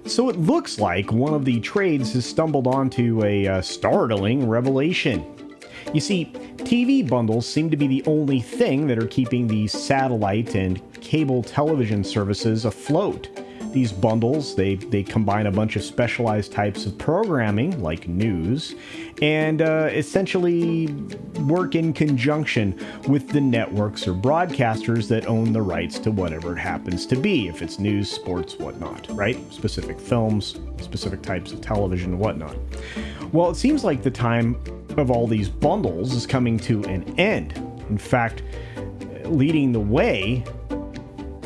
So it looks like one of the trades has stumbled onto a startling revelation. You see, TV bundles seem to be the only thing that are keeping the satellite and cable television services afloat. These bundles, they combine a bunch of specialized types of programming, like news, and essentially work in conjunction with the networks or broadcasters that own the rights to whatever it happens to be, if it's news, sports, whatnot, right? Specific films, specific types of television, whatnot. Well, it seems like the time of all these bundles is coming to an end. In fact, leading the way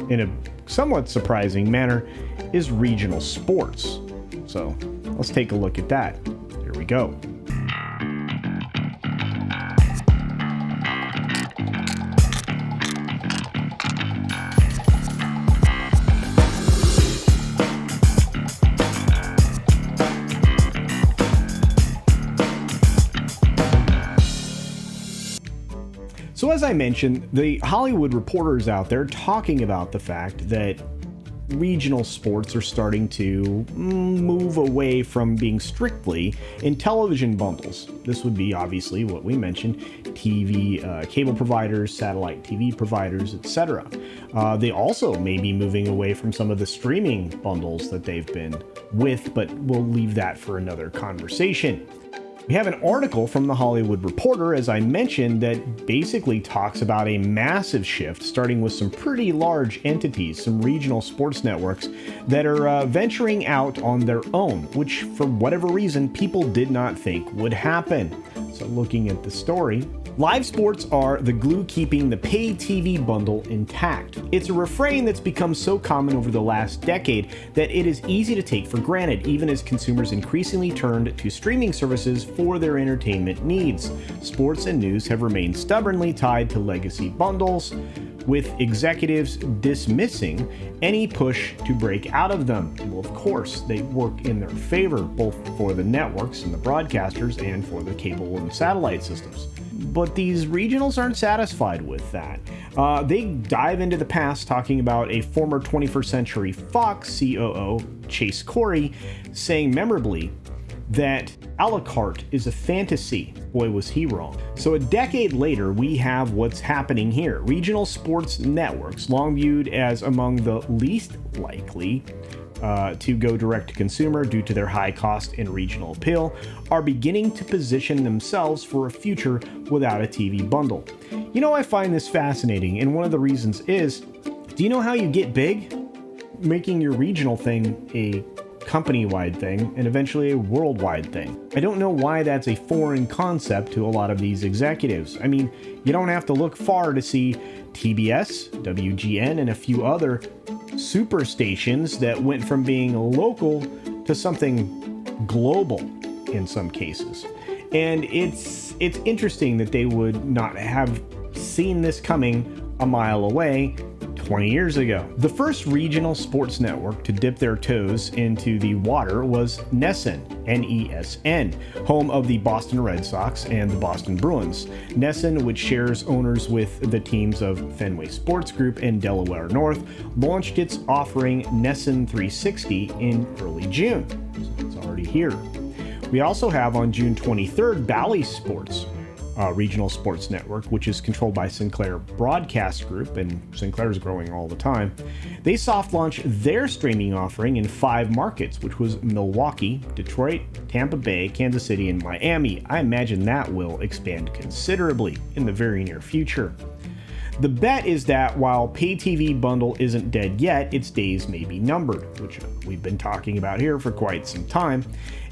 in a somewhat surprising manner is regional sports. So let's take a look at that. Here we go. So as I mentioned, the Hollywood Reporter's out there talking about the fact that regional sports are starting to move away from being strictly in television bundles. This would be obviously what we mentioned, TV, cable providers, satellite TV providers, etc. They also may be moving away from some of the streaming bundles that they've been with, but we'll leave that for another conversation. We have an article from the Hollywood Reporter, as I mentioned, that basically talks about a massive shift, starting with some pretty large entities, some regional sports networks that are venturing out on their own, which for whatever reason, people did not think would happen. So looking at the story, live sports are the glue keeping the pay TV bundle intact. It's a refrain that's become so common over the last decade that it is easy to take for granted, even as consumers increasingly turned to streaming services for their entertainment needs. Sports and news have remained stubbornly tied to legacy bundles, with executives dismissing any push to break out of them. Well, of course, they work in their favor, both for the networks and the broadcasters and for the cable and satellite systems. But these regionals aren't satisfied with that. They dive into the past, talking about a former 21st Century Fox COO, Chase Corey, saying memorably that a la carte is a fantasy. Boy, was he wrong. So a decade later, we have what's happening here. Regional sports networks, long viewed as among the least likely to go direct to consumer due to their high cost and regional appeal, are beginning to position themselves for a future without a TV bundle. You know, I find this fascinating, and one of the reasons is, do you know how you get big? Making your regional thing a company-wide thing, and eventually a worldwide thing. I don't know why that's a foreign concept to a lot of these executives. I mean, you don't have to look far to see TBS, WGN, and a few other super stations that went from being local to something global in some cases. And it's interesting that they would not have seen this coming a mile away 20 years ago. The first regional sports network to dip their toes into the water was NESN, N-E-S-N, home of the Boston Red Sox and the Boston Bruins. NESN, which shares owners with the teams of Fenway Sports Group and Delaware North, launched its offering NESN 360 in early June. So it's already here. We also have on June 23rd, Bally Sports, regional sports network, which is controlled by Sinclair Broadcast Group, and Sinclair is growing all the time. They soft launched their streaming offering in 5 markets, which was Milwaukee, Detroit, Tampa Bay, Kansas City, and Miami. I imagine that will expand considerably in the very near future. The bet is that while pay TV bundle isn't dead yet, its days may be numbered, which we've been talking about here for quite some time,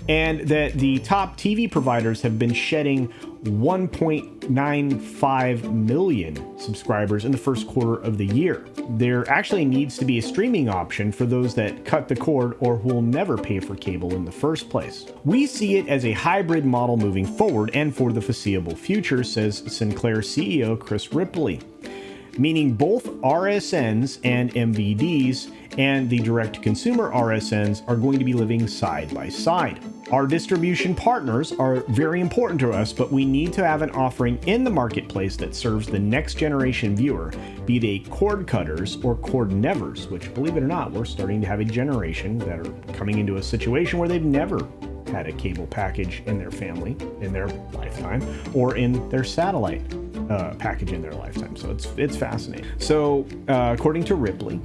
and that the top TV providers have been shedding 1.95 million subscribers in the first quarter of the year. There actually needs to be a streaming option for those that cut the cord or who will never pay for cable in the first place. We see it as a hybrid model moving forward and for the foreseeable future, says Sinclair CEO Chris Ripley. meaning both RSNs and MVDs and the direct-to-consumer RSNs are going to be living side by side. Our distribution partners are very important to us, but we need to have an offering in the marketplace that serves the next generation viewer, be they cord cutters or cord nevers, which, believe it or not, we're starting to have a generation that are coming into a situation where they've never had a cable package in their family in their lifetime, or in their satellite package in their lifetime. So it's fascinating. So according to Ripley,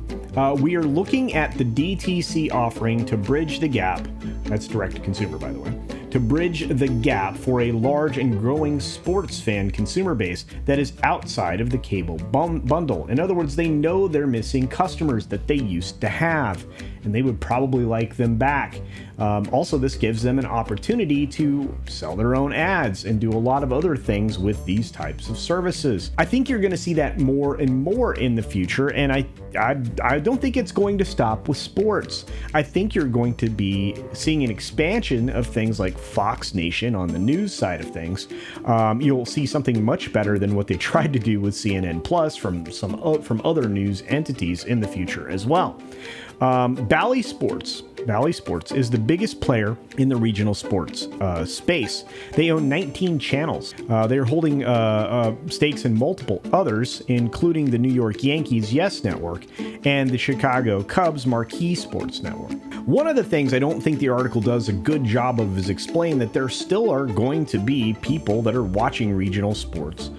we are looking at the DTC offering to bridge the gap. That's direct to consumer, by the way. To bridge the gap for a large and growing sports fan consumer base that is outside of the cable bundle. In other words, they know they're missing customers that they used to have, and they would probably like them back. Also, this gives them an opportunity to sell their own ads and do a lot of other things with these types of services. I think you're going to see that more and more in the future, and I don't think it's going to stop with sports. I think you're going to be seeing an expansion of things like Fox Nation on the news side of things. You'll see something much better than what they tried to do with CNN Plus from other news entities in the future as well. Bally Sports is the biggest player in the regional sports space. They own 19 channels. They're holding stakes in multiple others, including the New York Yankees Yes Network and the Chicago Cubs Marquee Sports Network. One of the things I don't think the article does a good job of is explain that there still are going to be people that are watching regional sports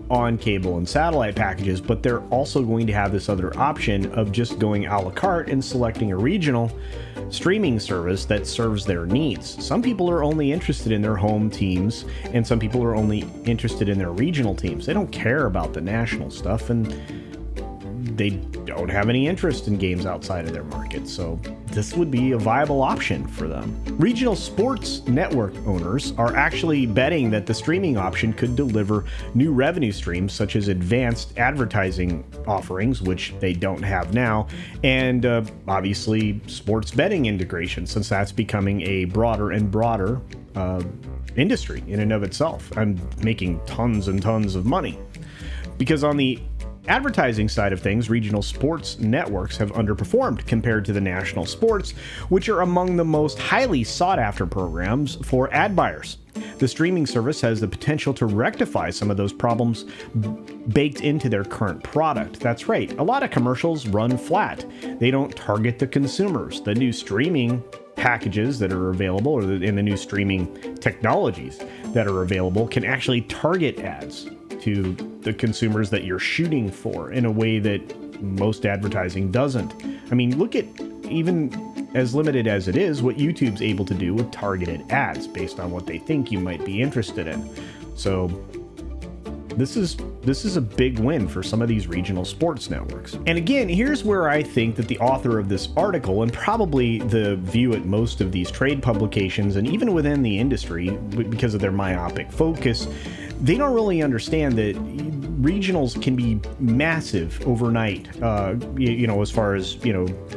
on cable and satellite packages, but they're also going to have this other option of just going a la carte and selecting a regional streaming service that serves their needs. Some people are only interested in their home teams, and some people are only interested in their regional teams. They don't care about the national stuff, and they don't have any interest in games outside of their market, so this would be a viable option for them. Regional sports network owners are actually betting that the streaming option could deliver new revenue streams, such as advanced advertising offerings, which they don't have now, and obviously sports betting integration, since that's becoming a broader and broader industry in and of itself, and making tons and tons of money. Because on the advertising side of things, regional sports networks have underperformed compared to the national sports, which are among the most highly sought after programs for ad buyers. The streaming service has the potential to rectify some of those problems baked into their current product. That's right, a lot of commercials run flat. They don't target the consumers. The new streaming packages that are available, or in the new streaming technologies that are available, can actually target ads to the consumers that you're shooting for in a way that most advertising doesn't. I mean, look at, even as limited as it is, what YouTube's able to do with targeted ads based on what they think you might be interested in. So this is a big win for some of these regional sports networks. And again, here's where I think that the author of this article, and probably the view at most of these trade publications, and even within the industry, because of their myopic focus, they don't really understand that regionals can be massive overnight, as far as,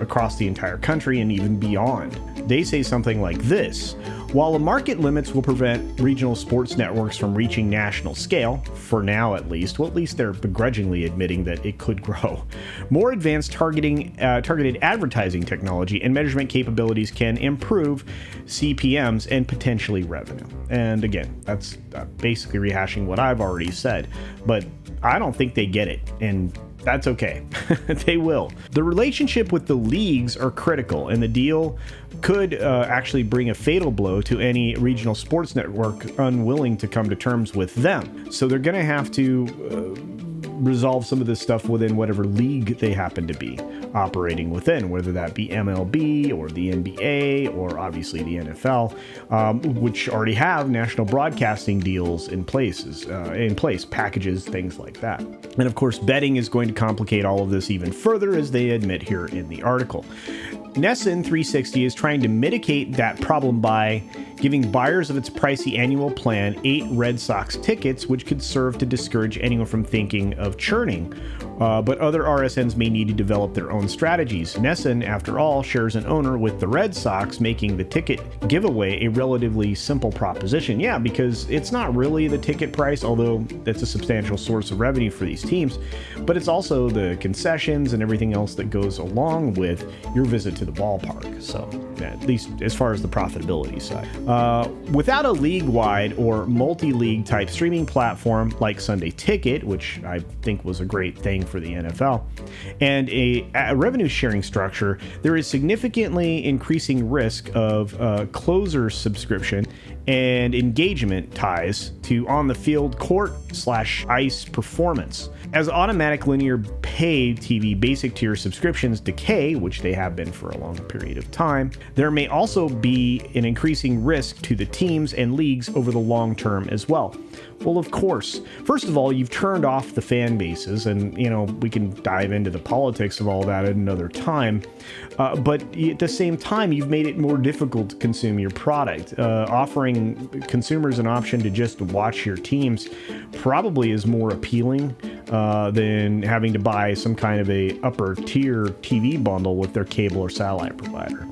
across the entire country and even beyond. They say something like this: while the market limits will prevent regional sports networks from reaching national scale, for now at least, well, at least they're begrudgingly admitting that it could grow, more advanced targeted advertising technology and measurement capabilities can improve CPMs and potentially revenue. And again, that's basically rehashing what I've already said, but I don't think they get it, and that's okay. They will. The relationship with the leagues are critical, and the deal could actually bring a fatal blow to any regional sports network unwilling to come to terms with them. So they're going to have to resolve some of this stuff within whatever league they happen to be operating within, whether that be MLB or the NBA or obviously the NFL, which already have national broadcasting deals in place, packages, things like that. And of course, betting is going to complicate all of this even further, as they admit here in the article. NESN 360 is trying to mitigate that problem by giving buyers of its pricey annual plan 8 Red Sox tickets, which could serve to discourage anyone from thinking of churning. But other RSNs may need to develop their own strategies. NESN, after all, shares an owner with the Red Sox, making the ticket giveaway a relatively simple proposition. Yeah, because it's not really the ticket price, although that's a substantial source of revenue for these teams, but it's also the concessions and everything else that goes along with your visit to the ballpark. So, at least as far as the profitability side. Without a league-wide or multi-league type streaming platform like Sunday Ticket, which I think was a great thing for the NFL, and a revenue sharing structure, there is significantly increasing risk of closer subscription and engagement ties to on-the-field court/ice performance. As automatic linear pay TV basic tier subscriptions decay, which they have been for a long period of time, there may also be an increasing risk to the teams and leagues over the long term as well. Well, of course. First of all, you've turned off the fan bases, and, we can dive into the politics of all that at another time. But at the same time, you've made it more difficult to consume your product. Offering consumers an option to just watch your teams probably is more appealing than having to buy some kind of a upper tier TV bundle with their cable or satellite provider.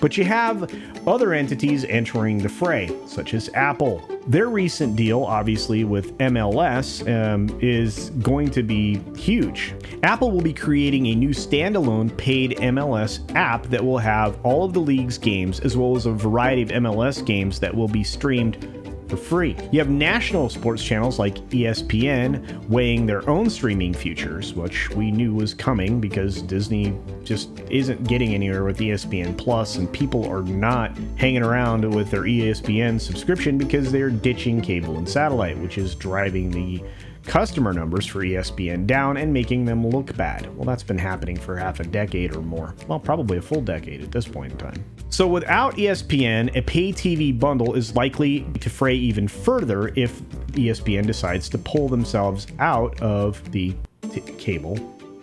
But you have other entities entering the fray, such as Apple. Their recent deal, obviously, with MLS is going to be huge. Apple will be creating a new standalone paid MLS app that will have all of the league's games, as well as a variety of MLS games that will be streamed for free. You have national sports channels like ESPN weighing their own streaming futures, which we knew was coming because Disney just isn't getting anywhere with ESPN Plus, and people are not hanging around with their ESPN subscription because they're ditching cable and satellite, which is driving the customer numbers for ESPN down and making them look bad. Well, that's been happening for half a decade or more. Well, probably a full decade at this point in time. So without ESPN, a pay TV bundle is likely to fray even further if ESPN decides to pull themselves out of the cable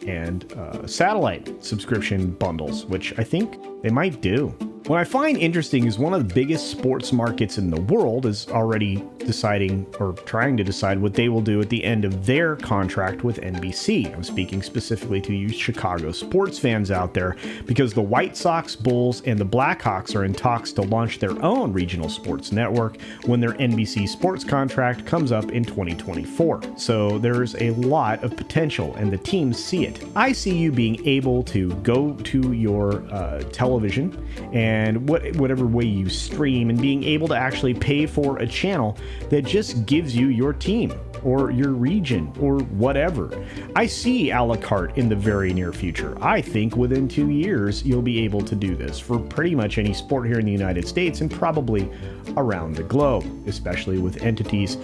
and satellite subscription bundles, which I think they might do. What I find interesting is one of the biggest sports markets in the world is already deciding or trying to decide what they will do at the end of their contract with NBC. I'm speaking specifically to you Chicago sports fans out there, because the White Sox, Bulls, and the Blackhawks are in talks to launch their own regional sports network when their NBC sports contract comes up in 2024. So there's a lot of potential, and the teams see it. I see you being able to go to your television and whatever way you stream, and being able to actually pay for a channel that just gives you your team or your region or whatever. I see a la carte in the very near future. I think within 2 years you'll be able to do this for pretty much any sport here in the United States and probably around the globe, especially with entities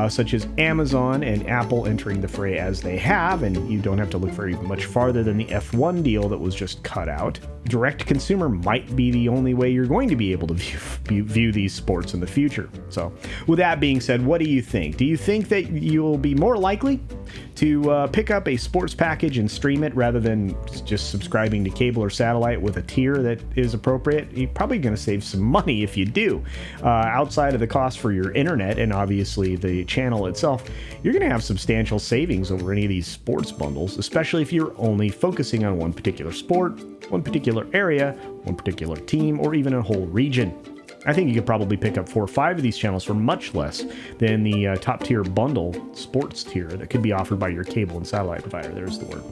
such as Amazon and Apple entering the fray as they have, and you don't have to look very much farther than the F1 deal that was just cut out. Direct-to-consumer might be the only way you're going to be able to view these sports in the future. So with that being said, what do you think? Do you think that you'll be more likely to pick up a sports package and stream it rather than just subscribing to cable or satellite with a tier that is appropriate? You're probably going to save some money if you do. Outside of the cost for your internet and obviously the channel itself, you're going to have substantial savings over any of these sports bundles, especially if you're only focusing on one particular sport, one particular area, one particular team, or even a whole region. I think you could probably pick up 4 or 5 of these channels for much less than the top tier bundle sports tier that could be offered by your cable and satellite provider. There's the word.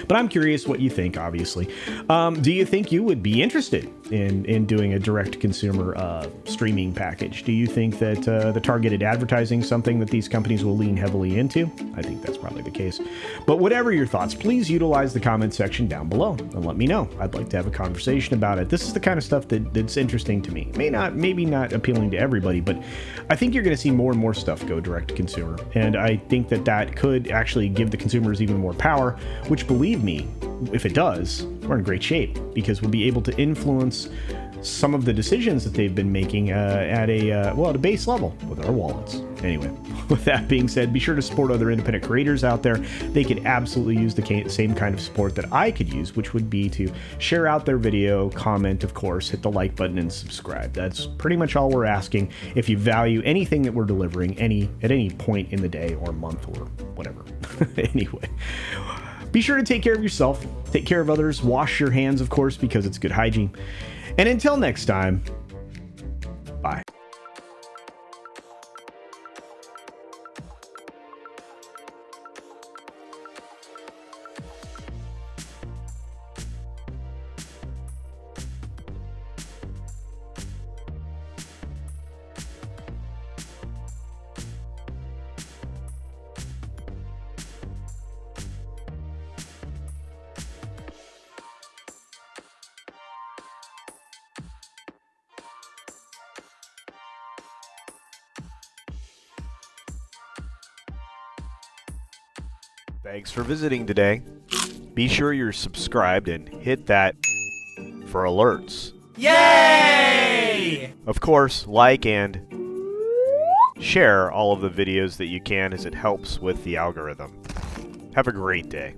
But I'm curious what you think, obviously. Do you think you would be interested in doing a direct-to-consumer streaming package? Do you think that the targeted advertising is something that these companies will lean heavily into? I think that's probably the case. But whatever your thoughts, please utilize the comment section down below and let me know. I'd like to have a conversation about it. This is the kind of stuff that's interesting to me. Maybe not appealing to everybody, but I think you're going to see more and more stuff go direct-to-consumer. And I think that could actually give the consumers even more power, which, believe believe me, if it does, we're in great shape because we'll be able to influence some of the decisions that they've been making at a base level with our wallets. Anyway, with that being said, be sure to support other independent creators out there. They could absolutely use the same kind of support that I could use, which would be to share out their video, comment, of course, hit the like button, and subscribe. That's pretty much all we're asking. If you value anything that we're delivering at any point in the day or month or whatever. Anyway, be sure to take care of yourself, take care of others, wash your hands, of course, because it's good hygiene. And until next time, bye. Thanks for visiting today. Be sure you're subscribed and hit that for alerts. Yay! Of course, like and share all of the videos that you can as it helps with the algorithm. Have a great day.